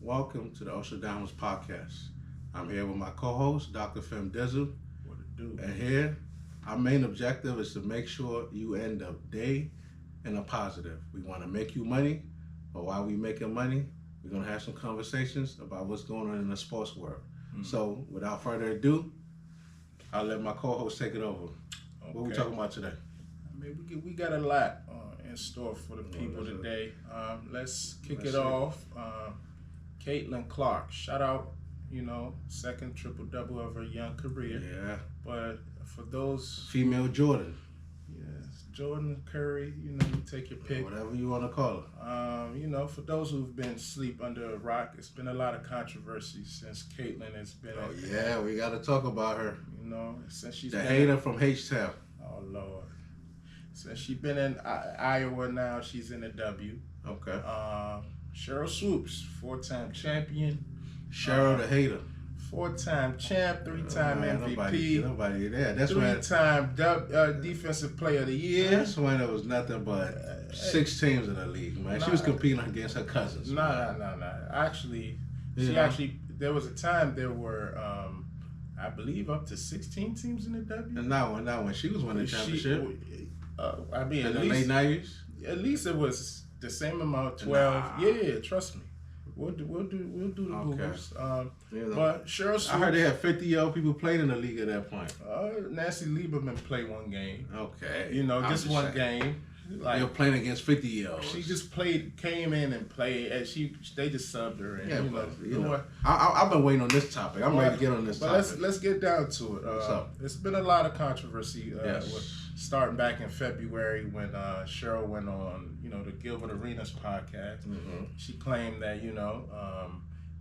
Welcome to the Ostradamous podcast. I'm here with my co-host, Dr. Fem Dizzle. What it do? And here, our main objective is to make sure you end the day in a positive. We want to make you money, but while we making money, we're going to have some conversations about what's going on in the sports world. So, without further ado, I'll let my co-host take it over. What are we talking about today? I mean, we got a lot in store for the people today. Let's kick it off. Caitlin Clark, shout out, second triple-double of her young career. Yeah. But for those... Female Jordan. Yes, Jordan, Curry, you take your pick. Whatever you want to call her. For those who've been asleep under a rock, it's been a lot of controversy since Caitlin has been... Oh, yeah, we got to talk about her. Since she's the been... hater from H-Town. Oh, Lord. Since she's been in Iowa now, she's in the W. Okay. Sheryl Swoopes, 4-time champion. Sheryl the hater. 4-time champ, 3-time MVP. Nobody there. That's 3-time defensive player of the year. That's when it was nothing but 6 teams in the league, man. She was competing against her cousins. No. Actually, there was a time there were, I believe, up to 16 teams in the W. And not when she was winning the championship. In the late 90s? At least it was the same amount, 12. Nah. Yeah, trust me. We'll do the Googles. But Sheryl Swoopes, I heard they had 50-year-old people playing in the league at that point. Nancy Lieberman played one game. Okay. Just one game. Like, they were playing against 50-year-olds. She just came in and played, and they just subbed her. And, I've been waiting on this topic. I'm ready to get on this topic. But let's get down to it. It's been a lot of controversy. Starting back in February when Sheryl went on, the Gilbert Arenas podcast. She claimed that,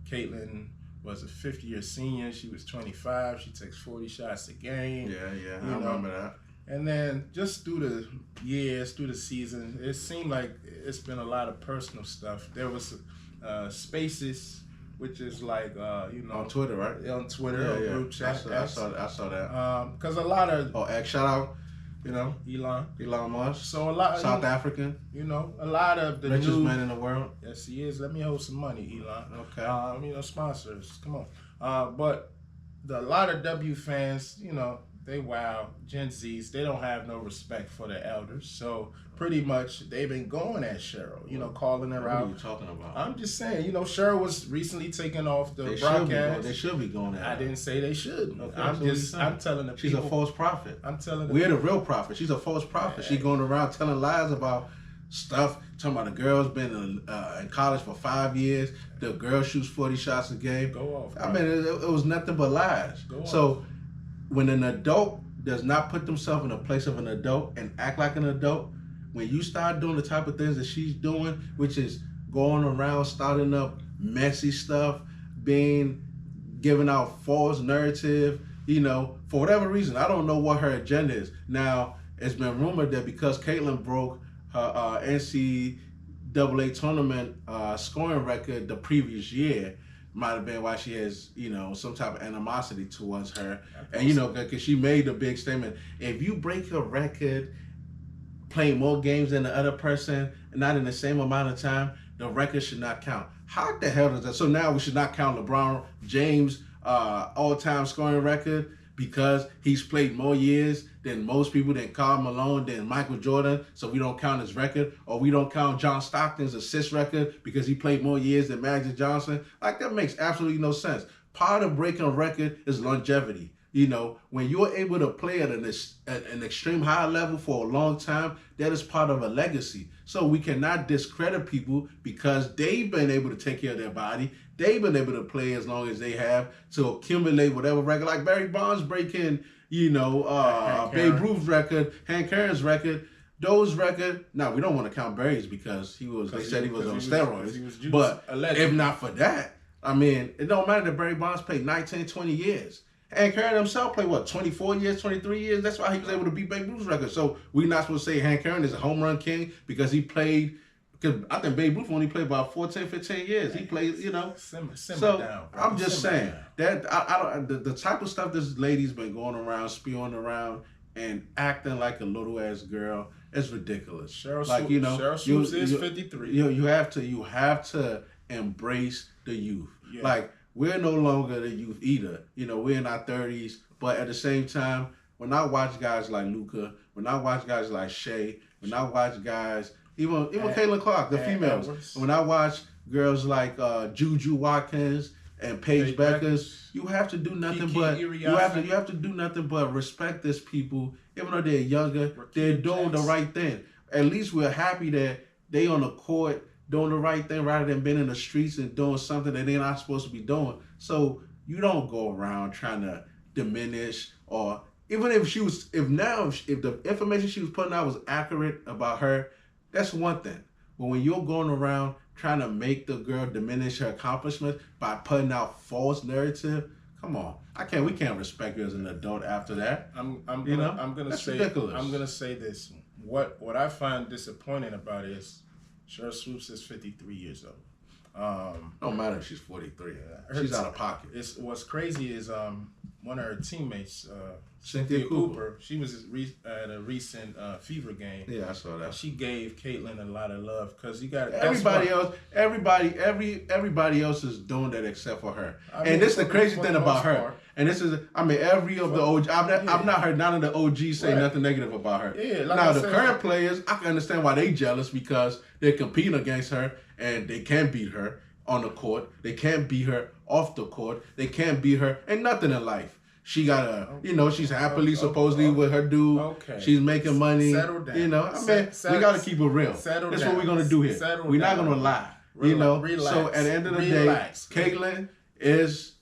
Caitlin was a 50-year senior. She was 25. She takes 40 shots a game. Yeah, I remember that. And then just through the years, through the season, it seemed like it's been a lot of personal stuff. There was Spaces, which is like, on Twitter, right? On Twitter, group chat. I saw that. Because a lot of... shout out. Elon Musk. So a lot, South African. A lot of the richest man in the world. Yes, he is. Let me hold some money, Elon. Okay. Sponsors. Come on. But a lot of W fans, they Gen Zs. They don't have no respect for the elders. So pretty much they've been going at Sheryl. Calling her out. What are you talking about? I'm just saying. Sheryl was recently taken off the broadcast. They should be going at her. I didn't say they should. Okay, I'm telling the she's people. She's a false prophet. I'm telling We're the real prophet. She's a false prophet. She's going around telling lies about stuff. Talking about the girl's been in college for 5 years. The girl shoots 40 shots a game. Go off. I mean, it was nothing but lies. So when an adult does not put themselves in the place of an adult and act like an adult, when you start doing the type of things that she's doing, which is going around starting up messy stuff, giving out false narrative, for whatever reason, I don't know what her agenda is. Now, it's been rumored that because Caitlin broke her NCAA tournament scoring record the previous year, might have been why she has, some type of animosity towards her. And, because she made a big statement, if you break your record playing more games than the other person, and not in the same amount of time, the record should not count. How the hell does that? So now we should not count LeBron James' all-time scoring record because he's played more years than most people, than Karl Malone, than Michael Jordan, so we don't count his record, or we don't count John Stockton's assist record because he played more years than Magic Johnson. Like, that makes absolutely no sense. Part of breaking a record is longevity. When you're able to play at an extreme high level for a long time, that is part of a legacy. So we cannot discredit people because they've been able to take care of their body. They've been able to play as long as they have to accumulate whatever record, like Barry Bonds breaking, Babe Ruth's record, Hank Aaron's record. Those records, now we don't want to count Barry's because they said he was on steroids. But if not for that, I mean, it don't matter that Barry Bonds played 19, 20 years. Hank Aaron himself played, 24 years, 23 years? That's why he was able to beat Babe Ruth's record. So we're not supposed to say Hank Aaron is a home run king because he played, because I think Babe Ruth only played about 14, 15 years. He played, Simmer so down, bro. I'm just saying that I don't, the type of stuff this lady's been going around, spewing around, and acting like a little ass girl is ridiculous. Sheryl Swoopes is 53. You have to embrace the youth. Yeah. Like, we're no longer the youth either. You know, we're in our 30s, but at the same time, when I watch guys like Luka, when I watch guys like Shea, when I watch guys, even Caitlin Clark, the females, Edwards. when I watch girls like Juju Watkins and Paige Beckers, you have to do nothing you have to do nothing but respect these people, even though they're younger. They're doing the right thing. At least we're happy that they on the court doing the right thing rather than being in the streets and doing something that they're not supposed to be doing. So you don't go around trying to diminish, or even if the information she was putting out was accurate about her, that's one thing. But when you're going around trying to make the girl diminish her accomplishments by putting out false narrative, come on. We can't respect you as an adult after that. I'm gonna say ridiculous. I'm gonna say this. What I find disappointing about it is Sheryl Swoopes is 53 years old. Don't matter if she's 43. She's out of pocket. What's crazy is one of her teammates, Cynthia Cooper. She was at a recent Fever game. Yeah, I saw that. She gave Caitlyn a lot of love because you got everybody else is doing that except for her. And this is the crazy thing about her. And this is, every of the OG, I've not heard none of the OGs say nothing negative about her. Yeah, now the current players, I can understand why they jealous because they're competing against her and they can't beat her on the court. They can't beat her off the court. They can't beat her in nothing in life. She got she's happily supposedly with her dude. Okay. She's making money. Settle down. We got to keep it real. That's what we're going to do here. We're not going to lie. Relax. So at the end of the day, Caitlyn is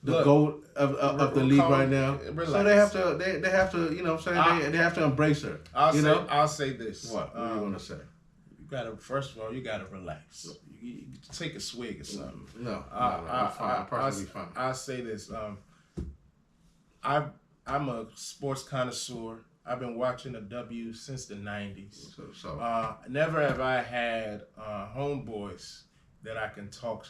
the GOAT of the league right now. Relax. So they have to, you know what I'm saying? They have to embrace her. I'll say this. What are you going to say? First of all, you gotta relax. You take a swig or something. No, I'm fine. I'm perfectly fine. I'll say this. I'm a sports connoisseur. I've been watching the W since the 90s. Never have I had homeboys that I can talk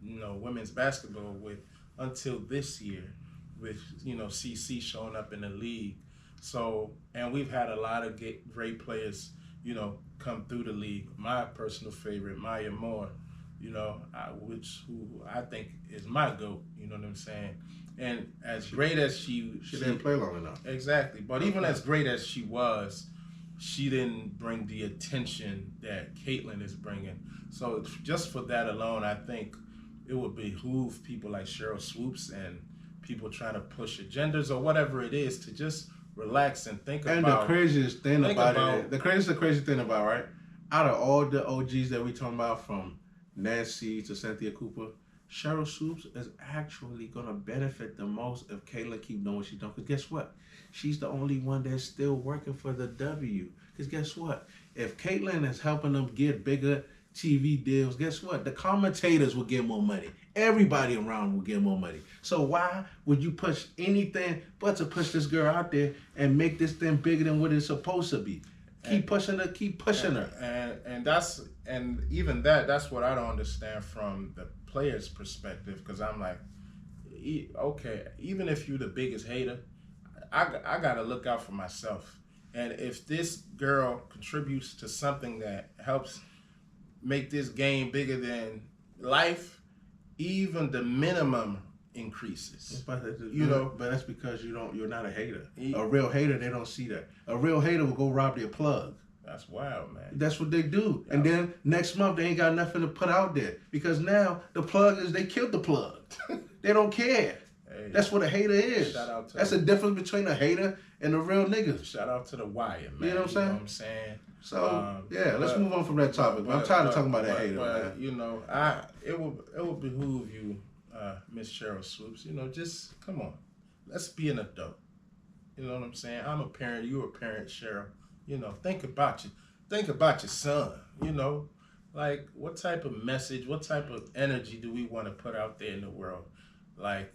women's basketball with until this year, with CC showing up in the league. So, and we've had a lot of great players, come through the league. My personal favorite, Maya Moore, who I think is my GOAT. You know what I'm saying? And as great as she didn't play long enough. Exactly. But even as great as she was, she didn't bring the attention that Caitlyn is bringing. So just for that alone, I think it would behoove people like Sheryl Swoopes and people trying to push agendas or whatever it is to just relax and think about. And the crazy thing about right, out of all the OGs that we talking about, from Nancy to Cynthia Cooper, Sheryl Swoopes is actually gonna benefit the most if Caitlyn keep doing what she's doing. Because guess what? She's the only one that's still working for the W. Because guess what? If Caitlyn is helping them get bigger TV deals, guess what? The commentators will get more money. Everybody around will get more money. So why would you push anything but to push this girl out there and make this thing bigger than what it's supposed to be? Keep pushing her. And even that's what I don't understand from the player's perspective, because I'm like, okay, even if you're the biggest hater, I gotta look out for myself. And if this girl contributes to something that helps make this game bigger than life, even the minimum increases. But that's because you're not a hater. A real hater, they don't see that. A real hater will go rob their plug. That's wild, man. That's what they do. And then next month they ain't got nothing to put out there, because now the plug is, they killed the plug. They don't care. Hey, that's what a hater is. That's the difference between a hater and a real nigga. Shout out to the Wire, man. You know what I'm saying? So let's move on from that topic. I'm tired of talking about that hater, man. It will behoove you, Miss Sheryl Swoopes. Just come on, let's be an adult. You know what I'm saying? I'm a parent. You're a parent, Sheryl. Think about your son. Like, what type of message, what type of energy do we want to put out there in the world? Like,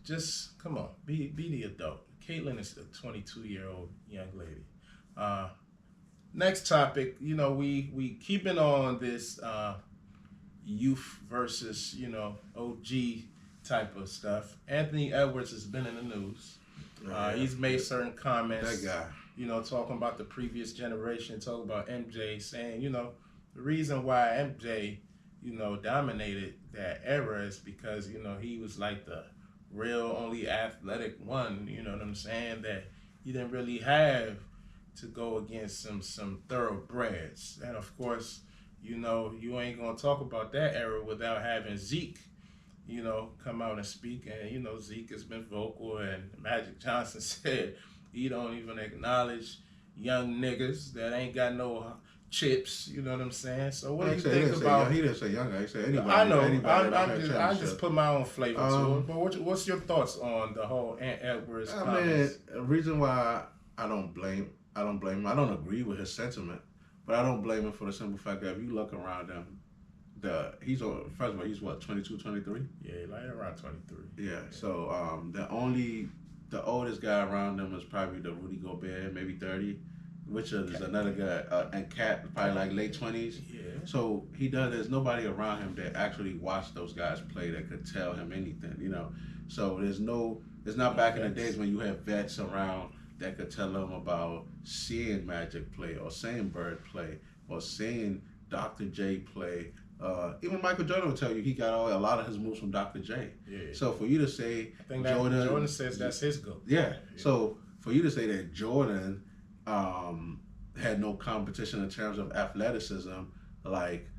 just come on, be the adult. Caitlyn is a 22-year-old young lady. Next topic, we keeping on this youth versus, OG type of stuff. Anthony Edwards has been in the news. He's made certain comments. That guy. Talking about the previous generation, talking about MJ, saying, the reason why MJ, dominated that era is because, he was like the real only athletic one, you know what I'm saying, that he didn't really have to go against some thoroughbreds. And of course, you ain't gonna talk about that era without having Zeke, come out and speak. And Zeke has been vocal, and Magic Johnson said he don't even acknowledge young niggas that ain't got no chips. You know what I'm saying? So what do you think about? He didn't say younger. He said anybody. I know. Anybody I just put my own flavor to it. But what's your thoughts on the whole Ant Edwards comments? The reason why I don't blame him. I don't agree with his sentiment, but I don't blame him for the simple fact that if you look around him, first of all, he's what, 22, 23? Yeah, like around 23. Yeah. So the oldest guy around him is probably the Rudy Gobert, maybe 30, which is another guy, and Cat probably like late 20s. Yeah. So there's nobody around him that actually watched those guys play that could tell him anything, So it's not back in the days when you had vets around that could tell him about seeing Magic play or seeing Bird play or seeing Dr. J play. Even Michael Jordan will tell you he got a lot of his moves from Dr. J. Yeah. So for you to say I think Jordan says that's his goal. Yeah. So for you to say that Jordan had no competition in terms of athleticism, like,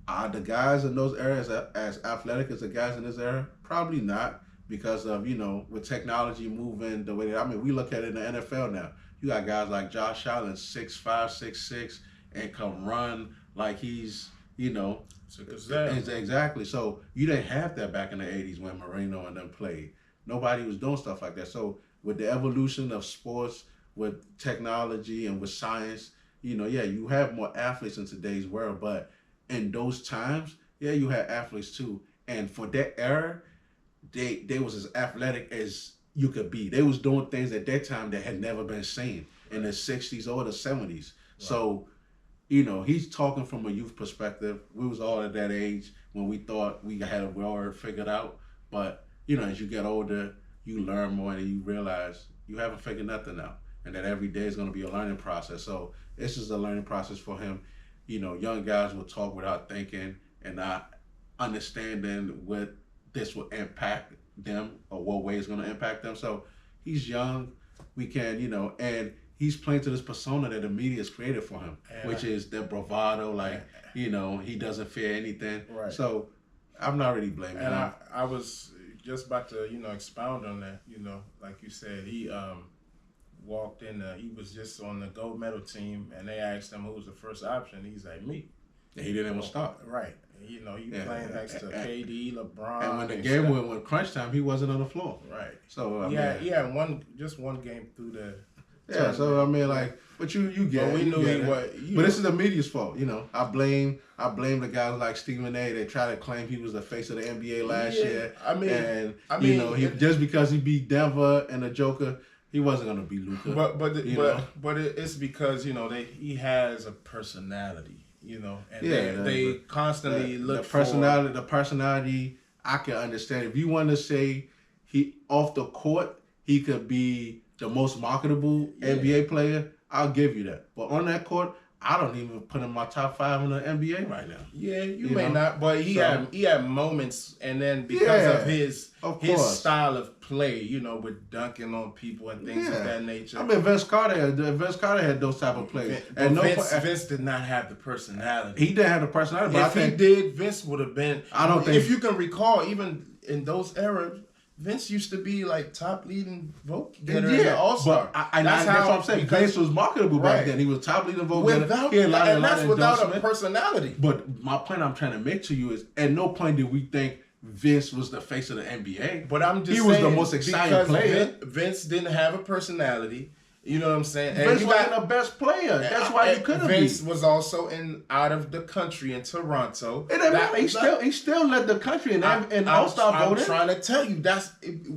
are the guys in those eras as athletic as the guys in this era? Probably not, because of, with technology moving the way that, we look at it in the NFL now. You got guys like Josh Allen, 6'5", 6'6", and can run like he's, Exactly. So you didn't have that back in the 80s when Marino and them played. Nobody was doing stuff like that. So with the evolution of sports, with technology and with science, you have more athletes in today's world, but in those times, you had athletes too. And for that era, they was as athletic as you could be. They was doing things at that time that had never been seen in the 60s or the 70s. Right. So, he's talking from a youth perspective. We was all at that age when we thought we had a word figured out. But, as you get older, you learn more and you realize you haven't figured nothing out. And that every day is going to be a learning process. So this is a learning process for him. Young guys will talk without thinking and not understanding what this will impact them or what way it's going to impact them. So he's young. We can, and he's playing to this persona that the media has created for him, which is the bravado, he doesn't fear anything. Right. So I'm not really blaming him. And I was just about to, expound on that, like you said, he walked in, he was just on the gold medal team, and they asked him who was the first option. He's like, me. And he didn't even start. Right. Playing next to KD, LeBron. And when the game went crunch time, he wasn't on the floor. Right. So he had one game through the. Yeah. So but you get. But we knew he was. But this is the media's fault. I blame the guys like Stephen A. They try to claim he was the face of the NBA last year. Just because he beat Denver and the Joker, he wasn't gonna beat Luka. But it's because he has a personality. And they constantly look for the personality. I can understand if you want to say he off the court he could be the most marketable NBA player. I'll give you that. But on that court, I don't even put him in my top 5 in the NBA right now. Yeah, you may not, but he had moments, and then because of his style of play, with dunking on people and things of that nature. Vince Carter had those type of plays. Vince did not have the personality. He didn't have the personality. If he did, Vince would have been. I don't think. If you can recall, even in those eras, Vince used to be like top leading vote getter in the All-Star. That's what I'm saying. Vince was marketable back then. He was top leading vote getter. And that's without a personality. But my point I'm trying to make to you is, at no point did we think Vince was the face of the NBA. But I'm just saying, he was the most exciting player. Vince didn't have a personality. You know what I'm saying? And Vince wasn't the best player. That's why you couldn't be. Vince was also out of the country in Toronto. He still led the country in All-Star voting. I'm trying to tell you,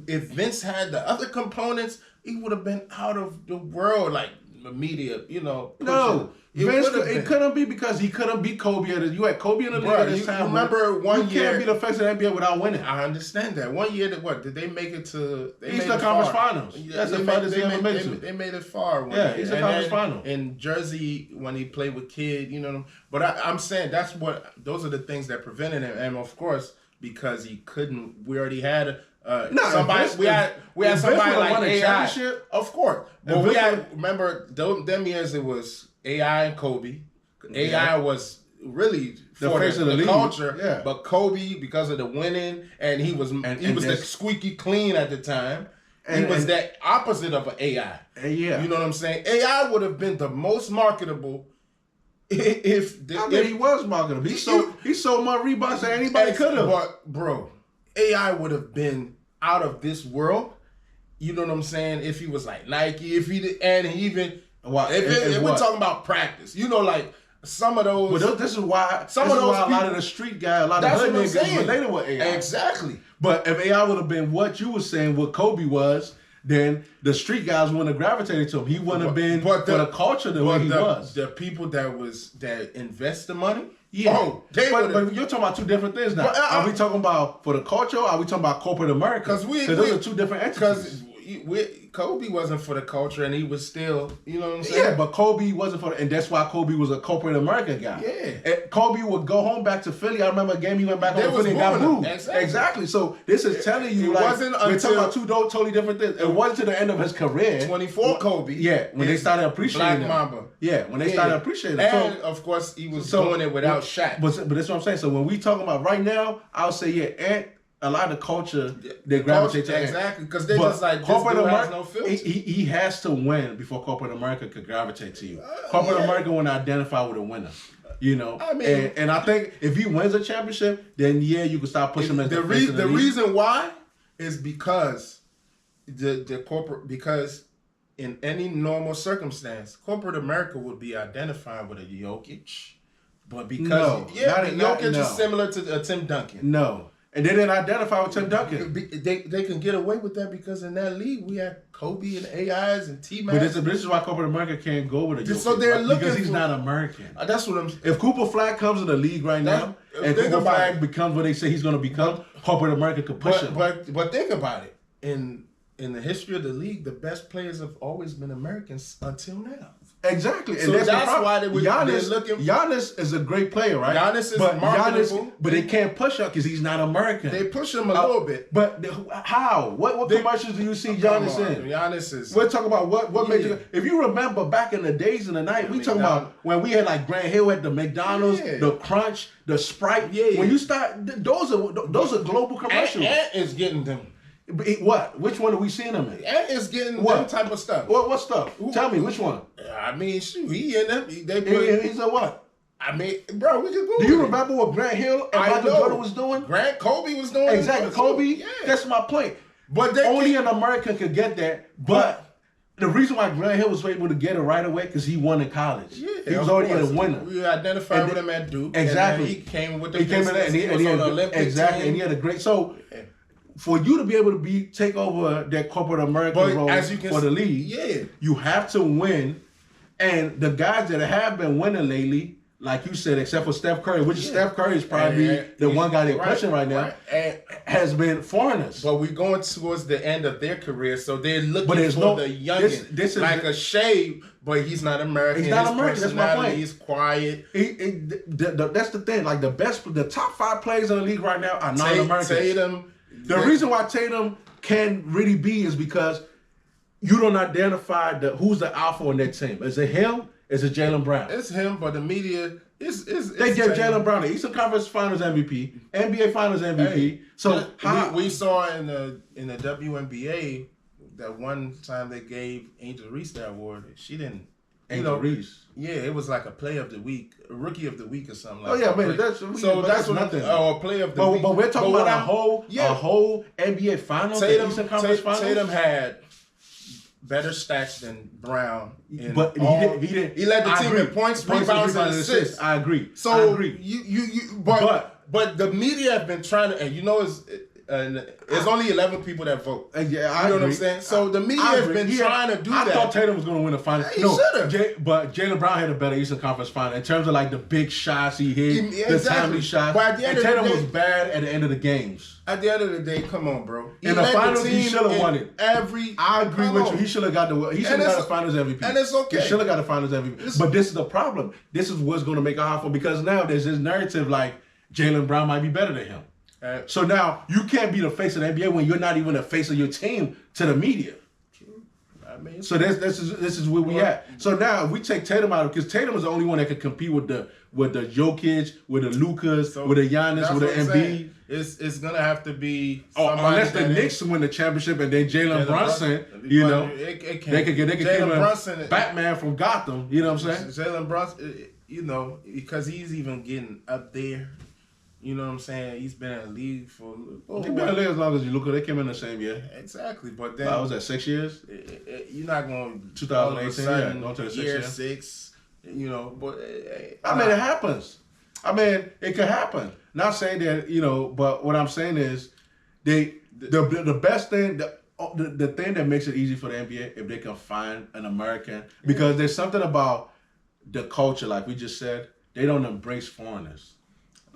if Vince had the other components, he would have been out of the world. Like media, No. It couldn't be because he couldn't beat Kobe. You had Kobe in the league at this time. Remember one year? You can't be the face of the NBA without winning. I understand that. One year, did they make it to? Eastern Conference Finals. That's the farthest they ever made it. They made it far. Eastern Conference Finals. In Jersey, when he played with Kidd, But I'm saying those are the things that prevented him, and of course, because he couldn't. We already had. Somebody we had somebody like AI. Of course, but we had remember them years it was AI and Kobe. AI was really for the culture, but Kobe because of the winning and he was the squeaky clean at the time. He was that opposite of an AI. Yeah, you know what I'm saying? AI would have been the most marketable. He was marketable. He sold more Reeboks than anybody could have. But bro, AI would have been out of this world. You know what I'm saying? If he was like Nike, if we're talking about practice, like some of those. But this is why a lot of the street guys, a lot of hood niggas related with AI. Exactly. But if AI would have been what you were saying, what Kobe was, then the street guys wouldn't have gravitated to him. He wouldn't have been for the culture the way he was. The people that invest the money. Yeah, but you're talking about two different things now. Are we talking about for the culture? Or are we talking about corporate America? Because those are two different entities. Because Kobe wasn't for the culture, and he was still, you know what I'm saying? Yeah, but Kobe wasn't and that's why Kobe was a corporate America guy. Yeah, and Kobe would go home back to Philly. I remember a game he went back home to Philly and got booed. Exactly. So this is telling you, we're talking about two totally different things. It wasn't to the end of his career. 24 Kobe. Yeah, when they started appreciating him. Black Mamba. Yeah, when they started appreciating him. And of course, he was doing it without Shaq. But that's what I'm saying. So when we talking about right now, I'll say Ant. A lot of the culture they gravitate to exactly because they're just like corporate America has no filter. He has to win before corporate America could gravitate to you. Corporate America will identify with a winner. I mean, and I think if he wins a championship, then you can start pushing him as the reason why is because the corporate because in any normal circumstance, corporate America would be identified with a Jokic, but because Jokic is similar to Tim Duncan. No. And they didn't identify with Tim Duncan. They can get away with that because in that league we had Kobe and AIs and T-Mac. But this is why corporate America can't go with a Jokic. So they're looking because he's not American. That's what I'm saying. If Cooper Flag comes in the league right now, and Cooper Flag becomes what they say he's going to become, corporate America could push him. But think about it. In the history of the league, the best players have always been Americans until now. Exactly. So and that's why they're looking. Giannis is a great player, right? Giannis is marketable. But they can't push him because he's not American. They push him a little bit. But how? What commercials do you see Giannis in? Giannis is... We're talking about what major... If you remember back in the days and the night, we talking about when we had like Grant Hill at the McDonald's, the Crunch, the Sprite. Yeah. When you start... Those are global commercials. Ant is getting them. What? Which one are we seeing him in? Ant is getting them type of stuff. What stuff? Tell me, which one? I mean, shoot, he in them. He's a what? I mean, bro, we can go. Do you remember what Grant Hill and Michael Jordan was doing? Kobe was doing exactly. Kobe. Yeah. That's my point. But only an American could get that. But the reason why Grant Hill was able to get it right away because he won in college. Yeah, he was already a winner. We identified with him at Duke. Exactly. And he came with the and he was on the Olympic team. And he had a great. So. For you to be able to take over that corporate American role for the league, you have to win. And the guys that have been winning lately, like you said, except for Steph Curry, which Steph Curry is probably the one guy they're pushing right now, has been foreigners. But we're going towards the end of their career, so they're looking for the youngin. This is like a Shea, but he's not American. He's not American. That's my point. He's quiet. That's the thing. Like the top 5 players in the league right now are non-Americans. Tatum. The reason why Tatum can really be is because you don't identify who's the alpha on that team. Is it him? Is it Jaylen Brown? It's him, but the media is they gave Jaylen Brown the Eastern Conference Finals MVP, NBA Finals MVP. Hey, so we saw in the WNBA that one time they gave Angel Reese that award. She didn't. Angel Reese. Yeah, it was like a Player of the Week, a Rookie of the Week or something like that. Oh yeah, man, that's nothing. A Player of the Week. But we're talking about a whole NBA Finals, Eastern Conference Finals. Tatum had better stats than Brown. But he didn't. He led the team in points, rebounds, and assists. I agree. So I agree. But the media have been trying to, and and there's only 11 people that vote. Yeah, you know what I'm saying? So the media has been trying to do that. I thought Tatum was going to win the final. He should have. But Jaylen Brown had a better Eastern Conference final in terms of like the big shots he hit, the timely shots. But at the end of Tatum was bad at the end of the games. At the end of the day, come on, bro. In the finals, he should have won it. I agree with you. He should have got the finals MVP. And it's okay. He should have got the finals MVP. But this is the problem. This is what's going to make it hard for him because now there's this narrative like Jaylen Brown might be better than him. So now you can't be the face of the NBA when you're not even the face of your team to the media. True. I mean, so this is where we at. So now if we take Tatum out because Tatum is the only one that can compete with the Jokic, with the Lucas, with the Giannis, with the Embiid. It's gonna have to be unless the Knicks win the championship and then Jalen Brunson, they could get Jalen Batman from Gotham. You know what I'm saying? Jalen Brunson, because he's even getting up there. You know what I'm saying? He's been in the league for... He's been in the league as long as you look at it. They came in the same year. Exactly, but then... was that 6 years? You're not going... 2018, going to the 6 year 6, but... I mean, it happens. I mean, it could happen. Not saying that, but what I'm saying is the best thing... The thing that makes it easy for the NBA, if they can find an American... Because there's something about the culture, like we just said, they don't embrace foreigners.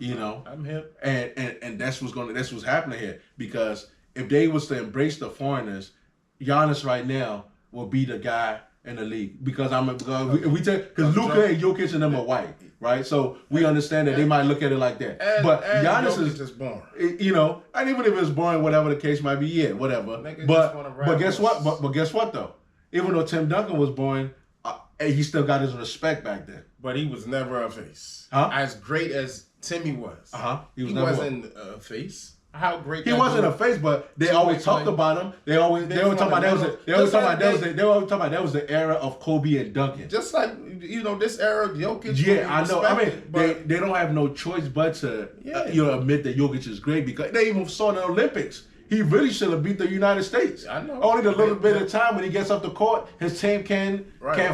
I'm hip, and that's what's happening here. Because if they was to embrace the foreigners, Giannis right now will be the guy in the league. Because Luka and Jokic and them are white, right? So we understand that they might look at it like that. But Giannis is just born, and even if it's boring, whatever the case might be, whatever. But guess what? But guess what though? Even though Tim Duncan was born, he still got his respect back then. But he was never a face. As great as Timmy was. He wasn't a face. How great he wasn't a face, but they always talked about him. They always talk about that was the era of Kobe and Duncan. Just like this era of Jokic. Yeah, I know. I mean, they don't have no choice but to admit that Jokic is great because they even saw in the Olympics. He really should have beat the United States. I know. Only the little bit of time when he gets up the court, his team can't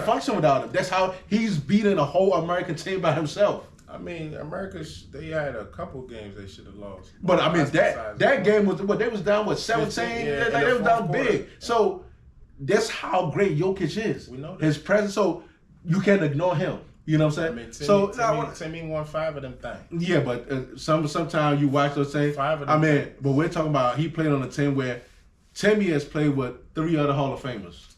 function without him. That's how he's beating a whole American team by himself. I mean, America, they had a couple games they should have lost. But I mean, that game was they was down 17. They was down big. Yeah. So that's how great Jokic is. We know that. His presence. So you can't ignore him. You know what I'm saying? Timmy won 5 of them things. Yeah, but sometimes you watch those things. 5 of them. But we're talking about he played on a team where Timmy has played with 3 other Hall of Famers.